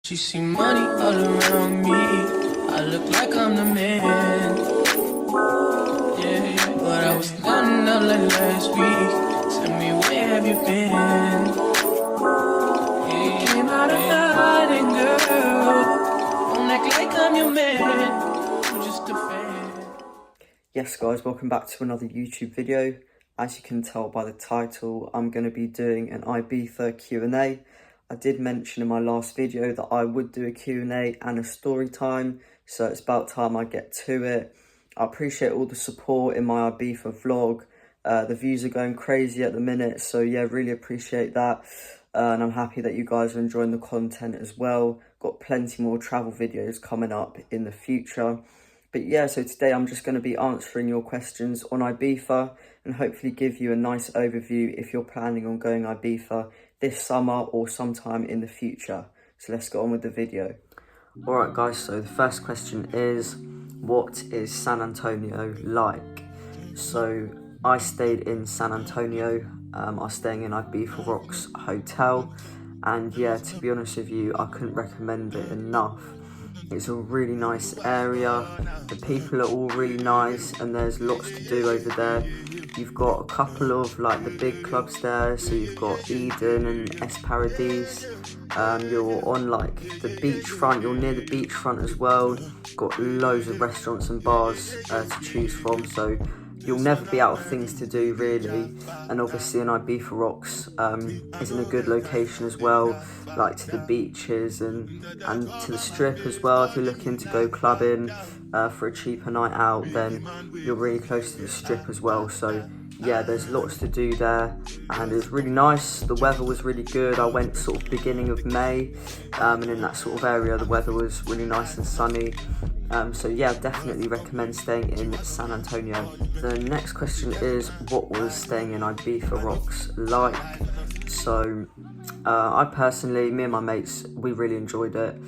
She see money all around me. I look like I'm the man. Yeah, but I was down out like last week. Tell me, where have you been? Yeah, came out of hiding, girl. Don't act like I'm your man. I'm just a fan. Yes guys, welcome back to another YouTube video. As you can tell by the title, I'm going to be doing an Ibiza Q&A. I did mention in my last video that I would do a Q&A and a story time, so it's about time I get to it. I appreciate all the support in my Ibiza vlog. The views are going crazy at the minute, so yeah, really appreciate that. And I'm happy that you guys are enjoying the content as well. Got plenty more travel videos coming up in the future. But yeah, so today I'm just going to be answering your questions on Ibiza and hopefully give you a nice overview if you're planning on going Ibiza this summer or sometime in the future. So let's get on with the video. Alright guys, so the first question is, what is San Antonio like? So I stayed in San Antonio. I was staying in Ibiza Rocks Hotel, and yeah, to be honest with you, I couldn't recommend it enough. It's a really nice area, the people are all really nice, and there's lots to do over there. You've got a couple of like the big clubs there, so you've got Eden and Es Paradis. You're on like the beachfront, you're near the beachfront as well. Got loads of restaurants and bars to choose from, so you'll never be out of things to do really. And obviously in Ibiza Rocks is in a good location as well, like to the beaches and to the strip as well. If you're looking to go clubbing for a cheaper night out, then you're really close to the strip as well. So yeah, there's lots to do there, and it was really nice. The weather was really good. I went sort of beginning of May, and in that sort of area the weather was really nice and sunny. So yeah, definitely recommend staying in San Antonio. The next question is, what was staying in Ibiza Rocks like? So I personally, me and my mates, we really enjoyed it.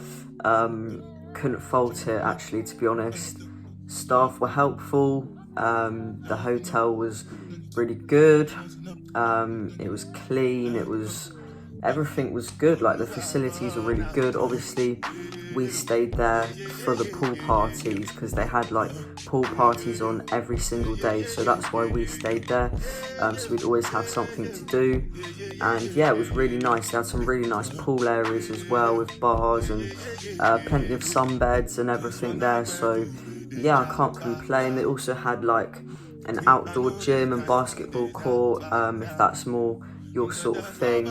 Couldn't fault it actually, to be honest. Staff were helpful. The hotel was really good. It was clean. Everything was good. Like the facilities were really good. Obviously, we stayed there for the pool parties because they had like pool parties on every single day, so that's why we stayed there. So we'd always have something to do, and yeah, it was really nice. They had some really nice pool areas as well with bars and plenty of sunbeds and everything there, so yeah, I can't complain. They also had like an outdoor gym and basketball court, if that's more your sort of thing.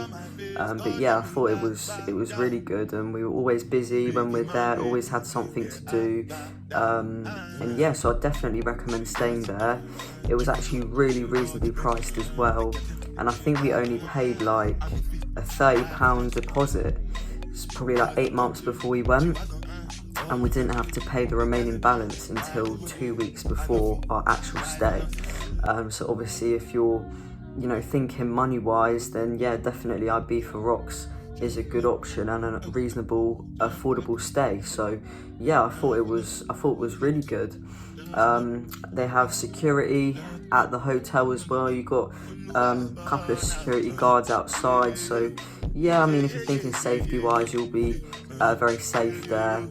But yeah, I thought it was really good, and we were always busy when we're there, always had something to do. And yeah, so I definitely recommend staying there. It was actually really reasonably priced as well, and I think we only paid like a £30 deposit. It's probably like 8 months before we went, and we didn't have to pay the remaining balance until 2 weeks before our actual stay. So obviously if you're thinking money wise, then yeah, definitely Ibiza Rocks is a good option and a reasonable, affordable stay. So yeah, I thought it was really good. They have security at the hotel as well. You got a couple of security guards outside, so yeah, I mean, if you're thinking safety wise, you'll be very safe there.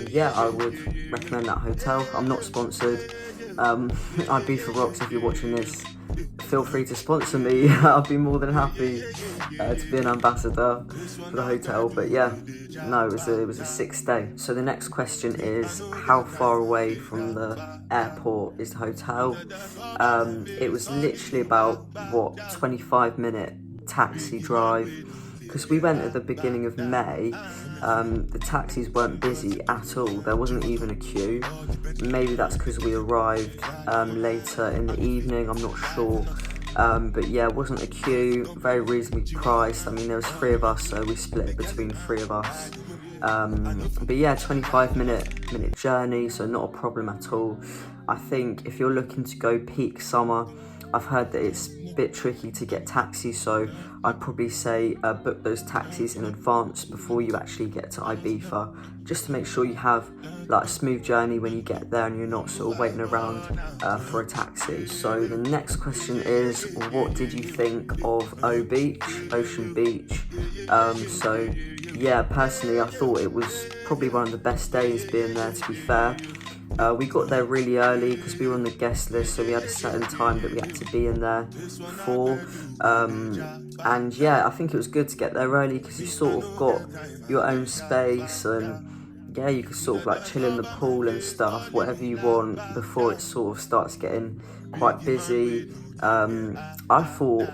Yeah, I would recommend that hotel. I'm not sponsored. Ibiza Rocks, if you're watching this, feel free to sponsor me. I'll be more than happy to be an ambassador for the hotel. But yeah, no, it was a 6 stay. So the next question is, how far away from the airport is the hotel? It was literally about 25-minute taxi drive, because we went at the beginning of May. The taxis weren't busy at all. There wasn't even a queue. Maybe that's because we arrived later in the evening, I'm not sure. But yeah, it wasn't a queue, very reasonably priced. I mean, there was 3 of us, so we split it between 3 of us. But yeah, 25-minute journey, so not a problem at all. I think if you're looking to go peak summer, I've heard that it's a bit tricky to get taxis, so I'd probably say book those taxis in advance before you actually get to Ibiza, just to make sure you have like a smooth journey when you get there and you're not sort of waiting around for a taxi. So the next question is, what did you think of Ocean Beach? So yeah, personally I thought it was probably one of the best days being there, to be fair. We got there really early because we were on the guest list, so we had a certain time that we had to be in there for. And yeah, I think it was good to get there early because you sort of got your own space, and yeah, you could sort of like chill in the pool and stuff, whatever you want, before it sort of starts getting quite busy. I thought,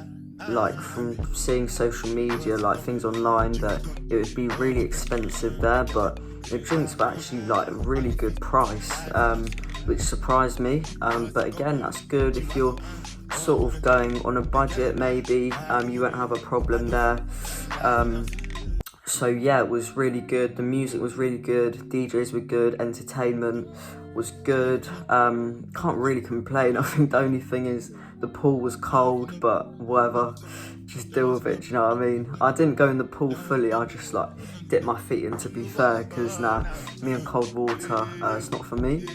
like, from seeing social media, like things online, that it would be really expensive there, but the drinks were actually like a really good price, which surprised me. But again, that's good if you're sort of going on a budget, maybe you won't have a problem there. So yeah, it was really good. The music was really good, DJs were good, entertainment was good. Can't really complain. I think the only thing is the pool was cold, but whatever, just deal with it, do you know what I mean? I didn't go in the pool fully, I just like dipped my feet in, to be fair, because me and cold water, it's not for me.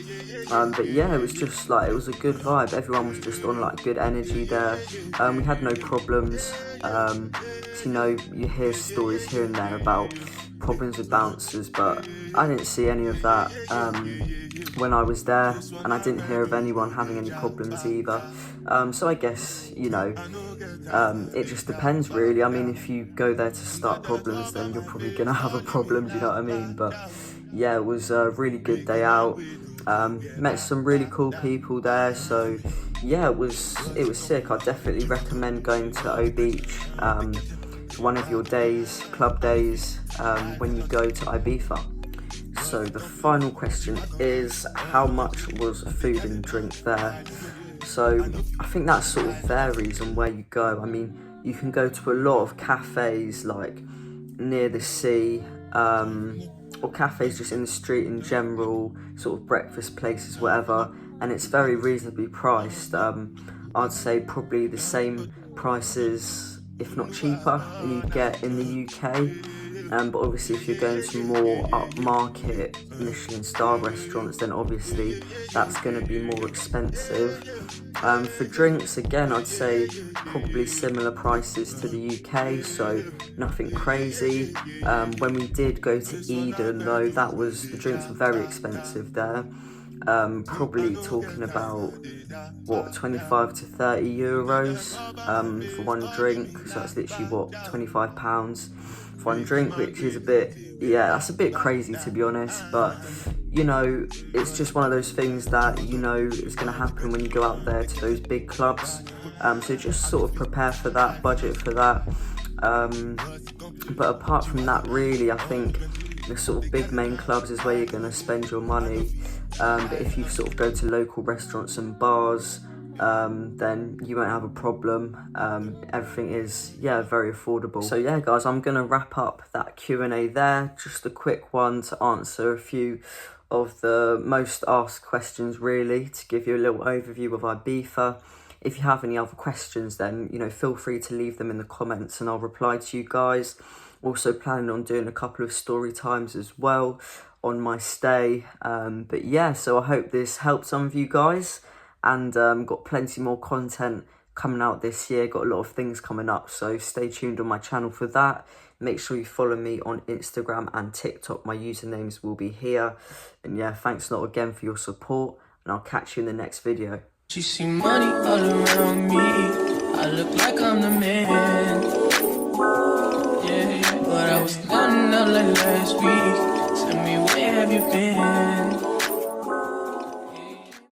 But yeah, it was just like, it was a good vibe. Everyone was just on like good energy there. We had no problems. So, you know, you hear stories here and there about problems with bouncers, but I didn't see any of that when I was there, and I didn't hear of anyone having any problems either. So I guess, you know, it just depends really. I mean, if you go there to start problems, then you're probably gonna have a problem, do you know what I mean? But yeah, it was a really good day out. Met some really cool people there, so yeah, it was sick. I definitely recommend going to O Beach one of your days, club days, when you go to Ibiza. So the final question is, how much was food and drink there? So I think that sort of varies on where you go. I mean, you can go to a lot of cafes like near the sea, or cafes just in the street in general, sort of breakfast places, whatever, and it's very reasonably priced. I'd say probably the same prices, if not cheaper, than you get in the UK. But obviously if you're going to more upmarket Michelin star restaurants, then obviously that's going to be more expensive. For drinks, again, I'd say probably similar prices to the UK, so nothing crazy. When we did go to Eden though, the drinks were very expensive there. Probably talking about, what, 25 to 30 euros for one drink, so that's literally what, £25 for one drink, which is a bit, yeah, that's a bit crazy to be honest, but you know, it's just one of those things that you know is going to happen when you go out there to those big clubs, so just sort of prepare for that, budget for that. But apart from that, really, I think the sort of big main clubs is where you're going to spend your money. But if you sort of go to local restaurants and bars, then you won't have a problem. Everything is, yeah, very affordable. So yeah, guys, I'm going to wrap up that Q&A there. Just a quick one to answer a few of the most asked questions, really, to give you a little overview of Ibiza. If you have any other questions, then, you know, feel free to leave them in the comments and I'll reply to you guys. Also planning on doing a couple of story times as well on my stay. But yeah, so I hope this helped some of you guys, and got plenty more content coming out this year. Got a lot of things coming up, so stay tuned on my channel for that. Make sure you follow me on Instagram and TikTok. My usernames will be here. And yeah, thanks a lot again for your support, and I'll catch you in the next video. She see money all around me. I look like I'm the man. Yeah, but I was down and out like last week. Tell me, where have you been?